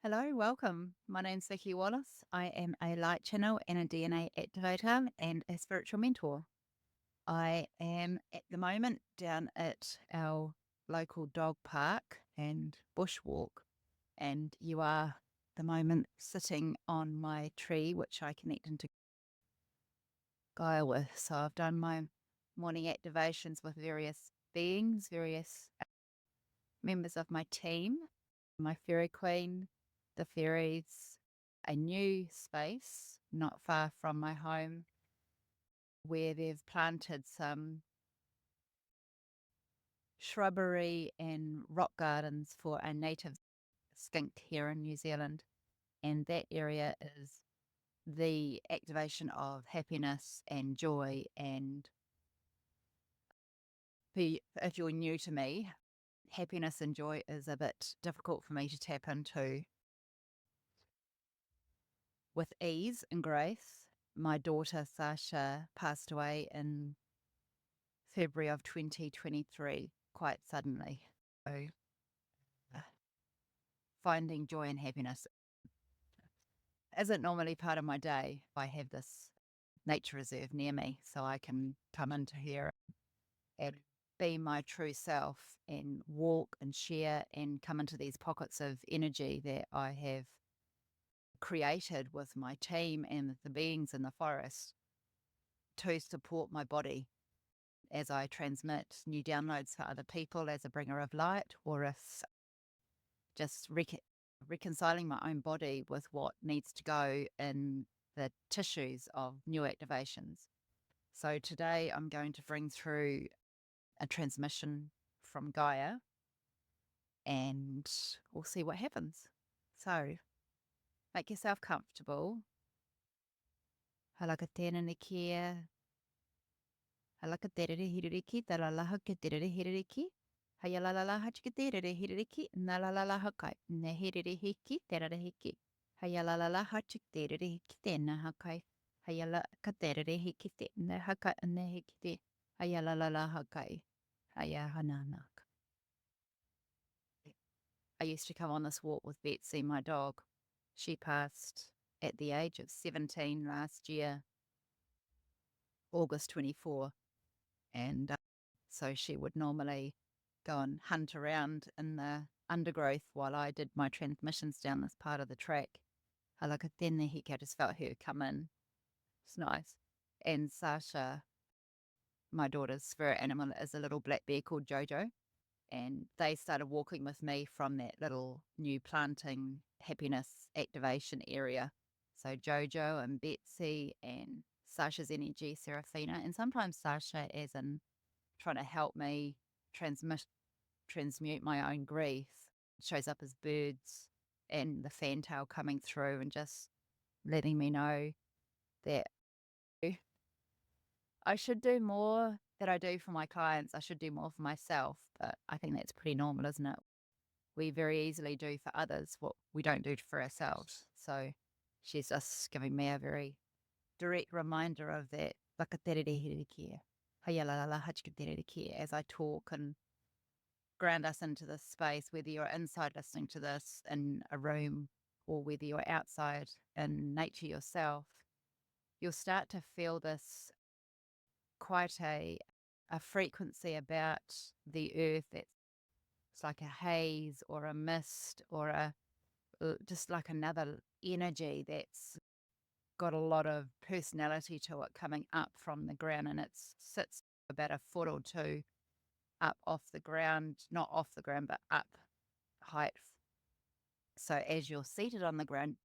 Hello, welcome. My name's Vicki Wallace. I am a light channel and a DNA activator and a spiritual mentor. I am at the moment down at our local dog park and bushwalk, and you are the moment sitting on my tree, which I connect into Gaia with. So I've done my morning activations with various beings, various members of my team, my fairy queen, the fairies, a new space not far from my home where they've planted some shrubbery and rock gardens for a native skink here in New Zealand. And that area is the activation of happiness and joy. And if you're new to me, happiness and joy is a bit difficult for me to tap into with ease and grace. My daughter, Sacha, passed away in February of 2023 quite suddenly. So, uh, finding joy and happiness isn't normally part of my day. I have this nature reserve near me, so I can come into here and be my true self and walk and share and come into these pockets of energy that I have created with my team and the beings in the forest to support my body as I transmit new downloads for other people as a bringer of light, or if just reconciling my own body with what needs to go in the tissues of new activations. So today I'm going to bring through a transmission from Gaia and we'll see what happens. So make yourself comfortable. Halaka tēnā kia, halaka terere hiriki, talalaha ke terere hiriki. Hayalalala hachikaterere hiriki, nalalala hakai, neherere hiki, terere hiki. Hayalalala hachikaterere hiki, tena hakai. Hayala katerere hiki, tena hakai, nehikite. Hayalalala hakai. Hayahananak. I used to come on this walk with Betsy, my dog. She passed at the age of 17 last year, August 24. And so she would normally go and hunt around in the undergrowth while I did my transmissions down this part of the track. Halaka tēnei hiki, I just felt her come in. It's nice. And Sacha, my daughter's spirit animal, is a little black bear called Jojo. And they started walking with me from that little new planting happiness activation area. So Jojo and Betsy and Sacha's energy, Serafina, and sometimes Sacha as in trying to help me transmute my own grief. It shows up as birds and the fantail coming through and just letting me know that I should do more that I do for my clients. I should do more for myself, but I think that's pretty normal, isn't it? We very easily do for others what we don't do for ourselves. So she's just giving me a very direct reminder of that. As I talk and ground us into this space, whether you're inside listening to this in a room or whether you're outside in nature yourself, you'll start to feel this quite a frequency about the earth that's it's like a haze or a mist or just like another energy that's got a lot of personality to it coming up from the ground, and it sits about a foot or two up off the ground, not off the ground, but up height. So as you're seated on the ground,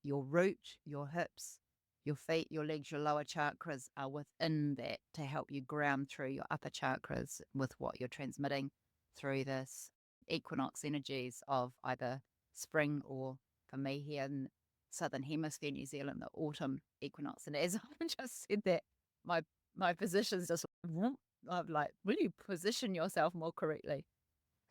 your root, your hips, your feet, your legs, your lower chakras are within that to help you ground through your upper chakras with what you're transmitting through this equinox energies of either spring or, for me here in Southern Hemisphere, New Zealand, the autumn equinox. And as I just said that, my position's just, I'm like, will you position yourself more correctly?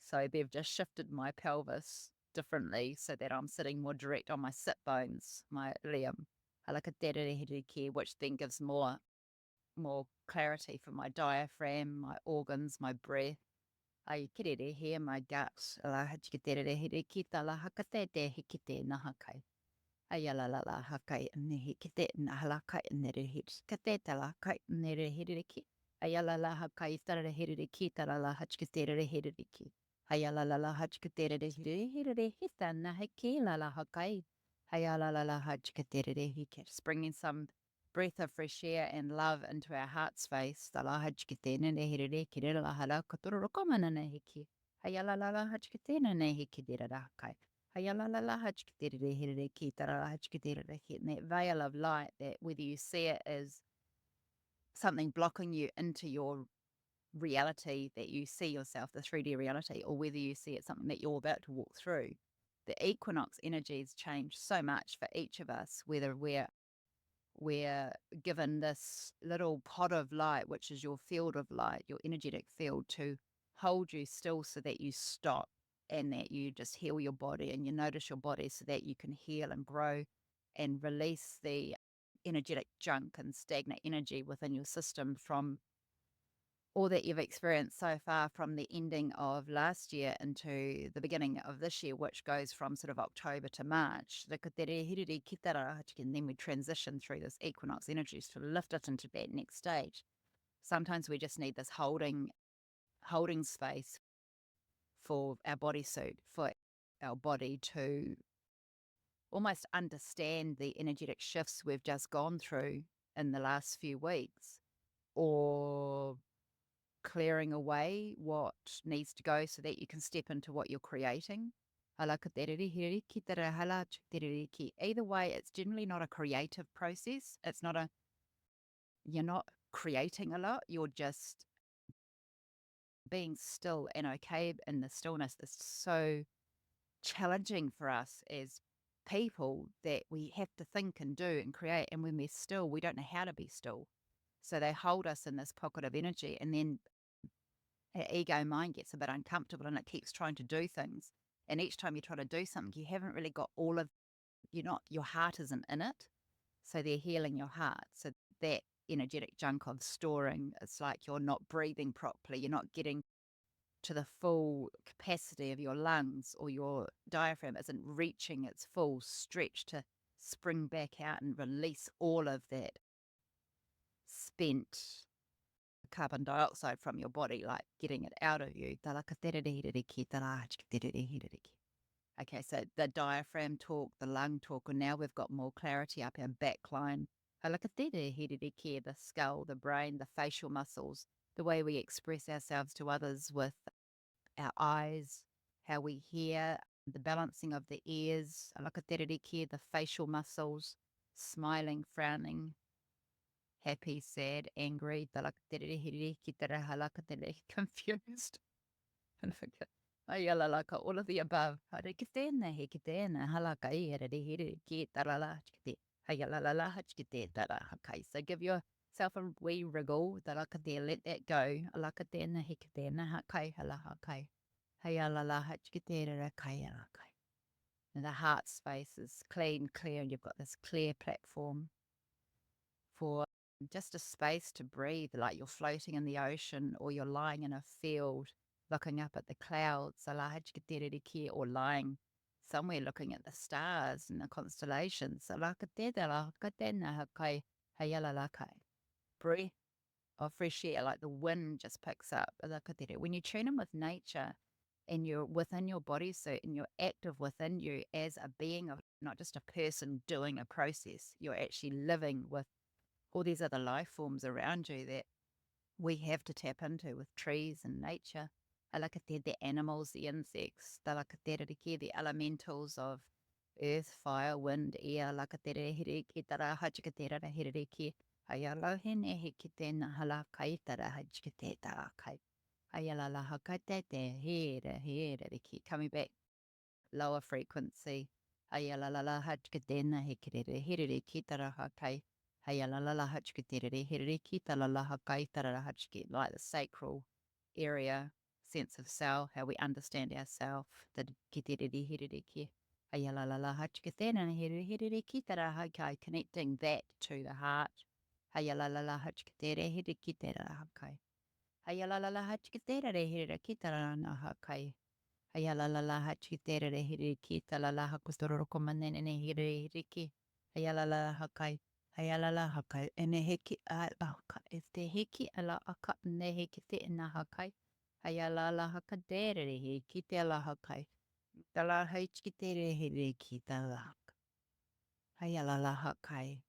So they've just shifted my pelvis differently so that I'm sitting more direct on my sit bones, my ilium, which then gives more clarity for my diaphragm, my organs, my breath, Ai kirere he my gut. La hachikatere here kita la hakate te hikite na hakai. Ayala la la hakai nehi kite na halakai nere hit kate la kai nere hiriki. Ayala la hakai tara hiriki kita la hachikatere hiriki. Ayala la hachikatere hiriki hita na hiki la hakai. Ayala la hachikatere hiki. Bringing some breath of fresh air and love into our heart space. The la hachikatere ne hiriki la halakaturu komana na hiki. Ayala la hachikatere ne hiki dira hakai. And that veil of light, that whether you see it as something blocking you into your reality, that you see yourself, the 3D reality, or whether you see it something that you're about to walk through, the equinox energies change so much for each of us, whether we're given this little pot of light, which is your field of light, your energetic field, to hold you still so that you stop and that you just heal your body and you notice your body so that you can heal and grow and release the energetic junk and stagnant energy within your system from all that you've experienced so far from the ending of last year into the beginning of this year, which goes from sort of October to March. And then we transition through this equinox energies to lift it into that next stage. Sometimes we just need this holding space for our bodysuit, for our body to almost understand the energetic shifts we've just gone through in the last few weeks, or clearing away what needs to go so that you can step into what you're creating. Either way, it's generally not a creative process. You're not creating a lot. You're just being still and okay in the stillness is so challenging for us as people that we have to think and do and create. And when we're still, we don't know how to be still. So they hold us in this pocket of energy, and then our ego mind gets a bit uncomfortable and it keeps trying to do things. And each time you try to do something, you haven't really got your heart isn't in it. So they're healing your heart. So that energetic junk of storing, it's like you're not breathing properly. You're not getting to the full capacity of your lungs, or your diaphragm isn't reaching its full stretch to spring back out and release all of that spent carbon dioxide from your body, like getting it out of you. Okay, so the diaphragm talk, the lung talk, and now we've got more clarity up our back line. The skull, the brain, the facial muscles, the way we express ourselves to others with our eyes, how we hear, the balancing of the ears, the facial muscles, smiling, frowning, happy, sad, angry, confused. And forget. Ayala laka, all of the above. Harikitena, hikitena, halaka, hiri, ki, tarala, hachkite. Ayala la, hachkite, tara, hakai. So give yourself a wee wriggle, tarakate, let that go. Alakatena, hikitena, hakai, halahakai. Hayala la, hachkite, rakai, alakai. And the heart space is clean, clear, and you've got this clear platform for just a space to breathe, like you're floating in the ocean or you're lying in a field looking up at the clouds, or lying somewhere looking at the stars and the constellations. Breath of fresh air, like the wind just picks up. When you tune in with nature and you're within your bodysuit and you're active within you as a being, of not just a person doing a process, you're actually living with all these other life forms around you that we have to tap into with trees and nature. The animals, the insects, the elementals of earth, fire, wind, air, coming back lower frequency. Ayalalala hachkatena hikere hirere kitara hakai. Ayalalala hachkatere hirere kitalala hakai tara hachki, like the sacral area, sense of self, how we understand ourself, the kitere hirere ki. Ayalalala hachkatena hirere kitara hakai, connecting that to the heart. Ayalalala hachkatere hirere kitara hakai. Hayalala hachkitera here kitara na hakai. Hayalala hachkitera here kitalala hakustoro komanene here hiki. Hayalala hakai. Hayalala hakai. Ene hiki alaka. Este hiki ala aka ne hiki te na hakai. Hayalala hakadere he kitela hakai. Tala hachkitere here kitala. Hayalala hakai.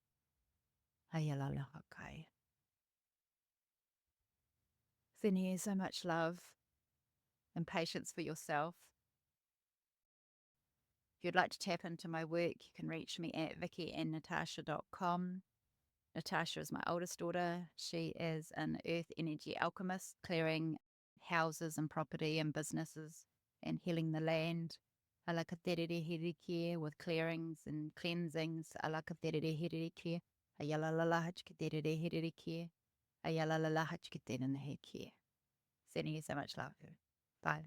Hayalala hakai. Sending you so much love and patience for yourself. If you'd like to tap into my work, you can reach me at vickyandnatasha.com. Natasha is my oldest daughter. She is an earth energy alchemist, clearing houses and property and businesses and healing the land. Alaka terere hiriki with clearings and cleansings. Alaka terere hiriki. Ayalalala hachka terere hiriki. Ayalalala hachka terere hiriki. Sending you so much love. Bye.